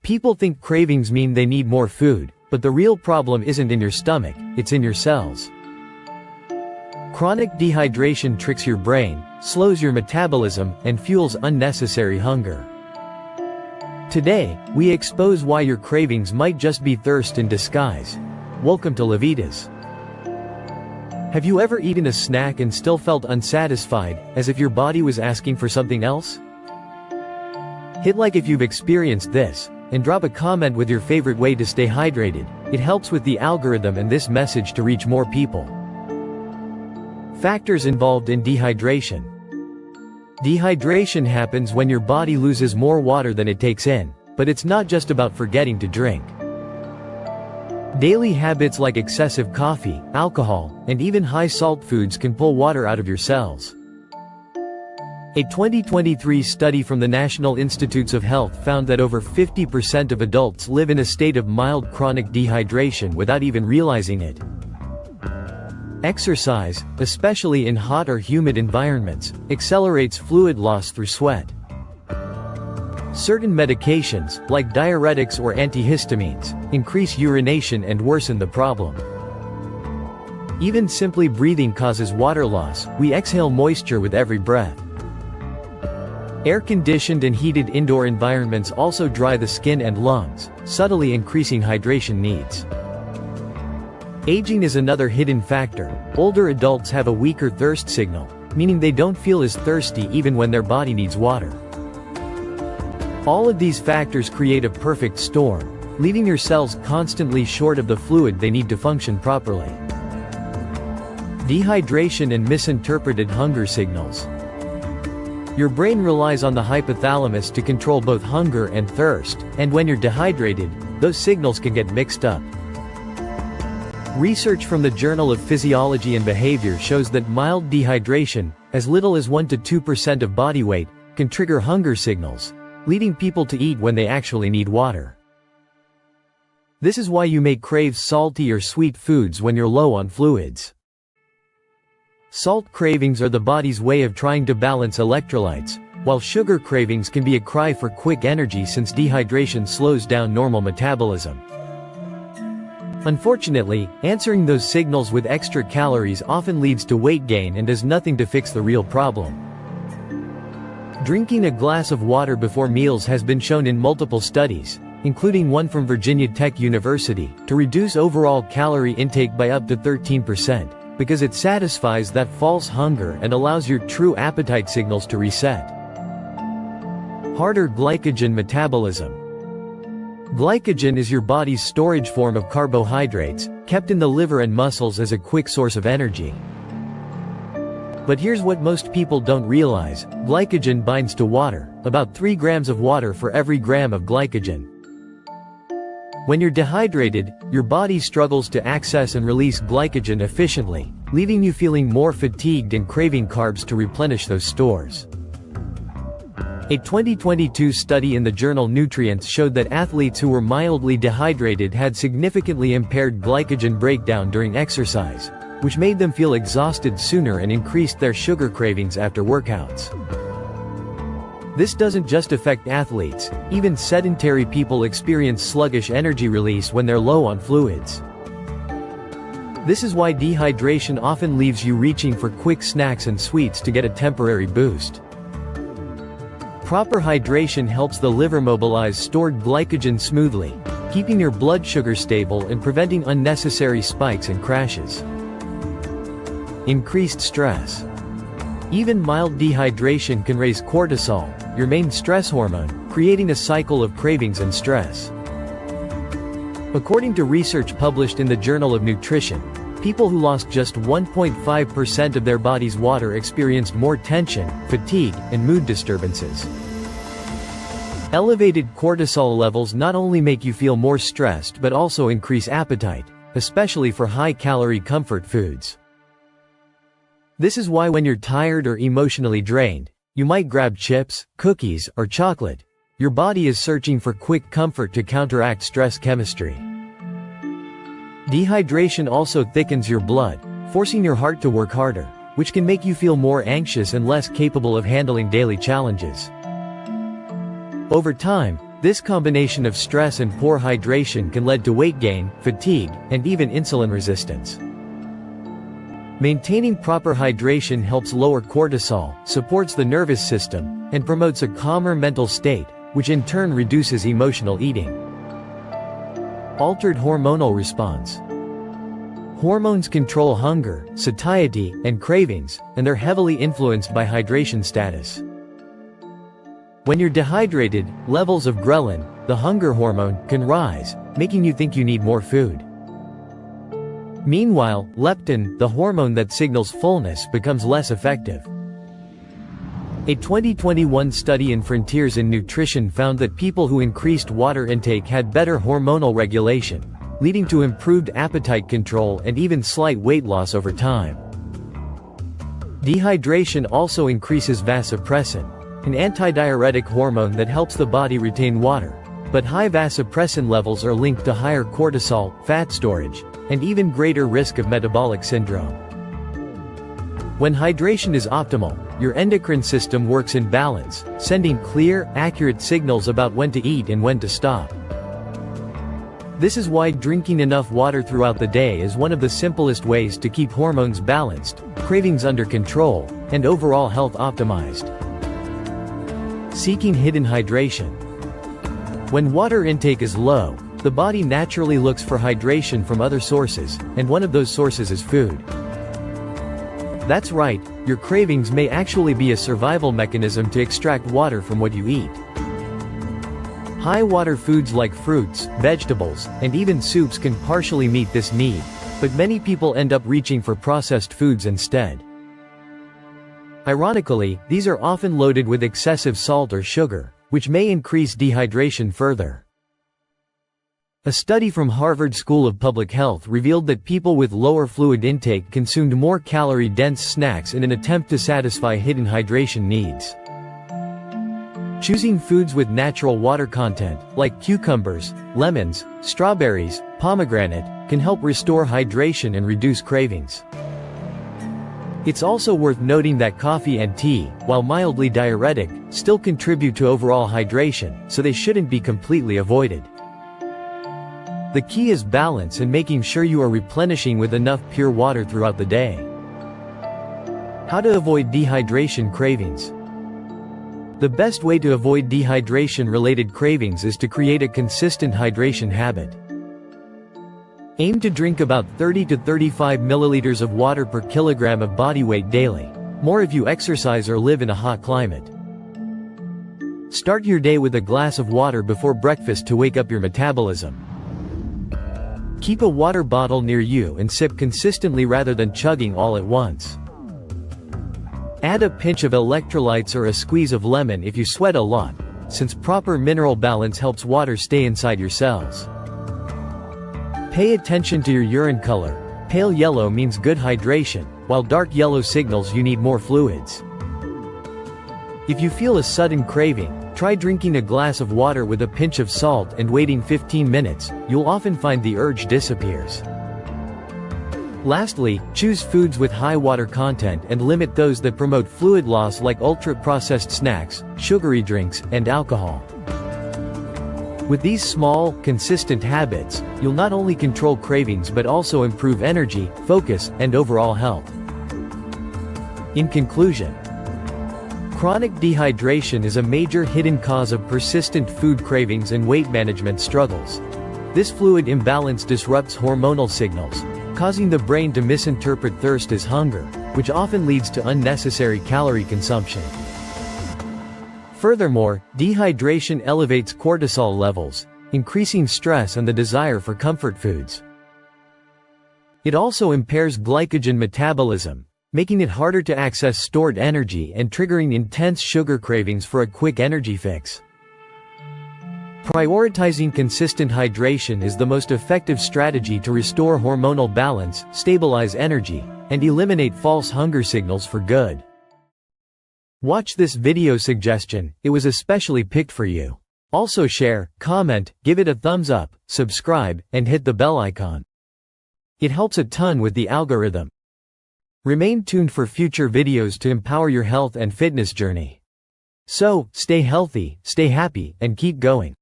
People think cravings mean they need more food, but the real problem isn't in your stomach, it's in your cells. Chronic dehydration tricks your brain, slows your metabolism, and fuels unnecessary hunger. Today, we expose why your cravings might just be thirst in disguise. Welcome to Levitas. Have you ever eaten a snack and still felt unsatisfied, as if your body was asking for something else? Hit like if you've experienced this, and drop a comment with your favorite way to stay hydrated. It helps with the algorithm and this message to reach more people. Factors involved in dehydration. Dehydration happens when your body loses more water than it takes in, but it's not just about forgetting to drink. Daily habits like excessive coffee, alcohol, and even high-salt foods can pull water out of your cells. A 2023 study from the National Institutes of Health found that over 50% of adults live in a state of mild chronic dehydration without even realizing it. Exercise, especially in hot or humid environments, accelerates fluid loss through sweat. Certain medications, like diuretics or antihistamines, increase urination and worsen the problem. Even simply breathing causes water loss. We exhale moisture with every breath. Air-conditioned and heated indoor environments also dry the skin and lungs, subtly increasing hydration needs. Aging is another hidden factor. Older adults have a weaker thirst signal, meaning they don't feel as thirsty even when their body needs water. All of these factors create a perfect storm, leaving your cells constantly short of the fluid they need to function properly. Dehydration and misinterpreted hunger signals. Your brain relies on the hypothalamus to control both hunger and thirst, and when you're dehydrated, those signals can get mixed up. Research from the Journal of Physiology and Behavior shows that mild dehydration, as little as 1 to 2% of body weight, can trigger hunger signals, leading people to eat when they actually need water. This is why you may crave salty or sweet foods when you're low on fluids. Salt cravings are the body's way of trying to balance electrolytes, while sugar cravings can be a cry for quick energy since dehydration slows down normal metabolism. Unfortunately, answering those signals with extra calories often leads to weight gain and does nothing to fix the real problem. Drinking a glass of water before meals has been shown in multiple studies, including one from Virginia Tech University, to reduce overall calorie intake by up to 13%. Because it satisfies that false hunger and allows your true appetite signals to reset. Harder glycogen metabolism. Glycogen is your body's storage form of carbohydrates, kept in the liver and muscles as a quick source of energy. But here's what most people don't realize: glycogen binds to water, about 3 grams of water for every gram of glycogen. When you're dehydrated, your body struggles to access and release glycogen efficiently, leaving you feeling more fatigued and craving carbs to replenish those stores. A 2022 study in the journal Nutrients showed that athletes who were mildly dehydrated had significantly impaired glycogen breakdown during exercise, which made them feel exhausted sooner and increased their sugar cravings after workouts. This doesn't just affect athletes, even sedentary people experience sluggish energy release when they're low on fluids. This is why dehydration often leaves you reaching for quick snacks and sweets to get a temporary boost. Proper hydration helps the liver mobilize stored glycogen smoothly, keeping your blood sugar stable and preventing unnecessary spikes and crashes. Increased stress. Even mild dehydration can raise cortisol, your main stress hormone, creating a cycle of cravings and stress. According to research published in the Journal of Nutrition, people who lost just 1.5% of their body's water experienced more tension, fatigue, and mood disturbances. Elevated cortisol levels not only make you feel more stressed but also increase appetite, especially for high-calorie comfort foods. This is why when you're tired or emotionally drained, you might grab chips, cookies, or chocolate. Your body is searching for quick comfort to counteract stress chemistry. Dehydration also thickens your blood, forcing your heart to work harder, which can make you feel more anxious and less capable of handling daily challenges. Over time, This combination of stress and poor hydration can lead to weight gain, fatigue, and even insulin resistance. Maintaining proper hydration helps lower cortisol, supports the nervous system, and promotes a calmer mental state, which in turn reduces emotional eating. Altered hormonal response. Hormones control hunger, satiety, and cravings, and they're heavily influenced by hydration status. When you're dehydrated, levels of ghrelin, the hunger hormone, can rise, making you think you need more food. Meanwhile, leptin, the hormone that signals fullness, becomes less effective. A 2021 study in Frontiers in Nutrition found that people who increased water intake had better hormonal regulation, leading to improved appetite control and even slight weight loss over time. Dehydration also increases vasopressin, an antidiuretic hormone that helps the body retain water, but high vasopressin levels are linked to higher cortisol, fat storage, and even greater risk of metabolic syndrome. When hydration is optimal, your endocrine system works in balance, sending clear, accurate signals about when to eat and when to stop. This is why drinking enough water throughout the day is one of the simplest ways to keep hormones balanced, cravings under control, and overall health optimized. Seeking hidden hydration. When water intake is low, the body naturally looks for hydration from other sources, and one of those sources is food. That's right, your cravings may actually be a survival mechanism to extract water from what you eat. High-water foods like fruits, vegetables, and even soups can partially meet this need, but many people end up reaching for processed foods instead. Ironically, these are often loaded with excessive salt or sugar, which may increase dehydration further. A study from Harvard School of Public Health revealed that people with lower fluid intake consumed more calorie-dense snacks in an attempt to satisfy hidden hydration needs. Choosing foods with natural water content, like cucumbers, lemons, strawberries, pomegranate, can help restore hydration and reduce cravings. It's also worth noting that coffee and tea, while mildly diuretic, still contribute to overall hydration, so they shouldn't be completely avoided. The key is balance and making sure you are replenishing with enough pure water throughout the day. How to avoid dehydration cravings. The best way to avoid dehydration-related cravings is to create a consistent hydration habit. Aim to drink about 30 to 35 milliliters of water per kilogram of body weight daily, more if you exercise or live in a hot climate. Start your day with a glass of water before breakfast to wake up your metabolism. Keep a water bottle near you and sip consistently rather than chugging all at once. Add a pinch of electrolytes or a squeeze of lemon if you sweat a lot, since proper mineral balance helps water stay inside your cells. Pay attention to your urine color. Pale yellow means good hydration, while dark yellow signals you need more fluids. If you feel a sudden craving, try drinking a glass of water with a pinch of salt and waiting 15 minutes, you'll often find the urge disappears. Lastly, choose foods with high water content and limit those that promote fluid loss like ultra-processed snacks, sugary drinks, and alcohol. With these small, consistent habits, you'll not only control cravings but also improve energy, focus, and overall health. In conclusion, chronic dehydration is a major hidden cause of persistent food cravings and weight management struggles. This fluid imbalance disrupts hormonal signals, causing the brain to misinterpret thirst as hunger, which often leads to unnecessary calorie consumption. Furthermore, dehydration elevates cortisol levels, increasing stress and the desire for comfort foods. It also impairs glycogen metabolism, making it harder to access stored energy and triggering intense sugar cravings for a quick energy fix. Prioritizing consistent hydration is the most effective strategy to restore hormonal balance, stabilize energy, and eliminate false hunger signals for good. Watch this video suggestion, it was especially picked for you. Also share, comment, give it a thumbs up, subscribe, and hit the bell icon. It helps a ton with the algorithm. Remain tuned for future videos to empower your health and fitness journey. So, stay healthy, stay happy, and keep going.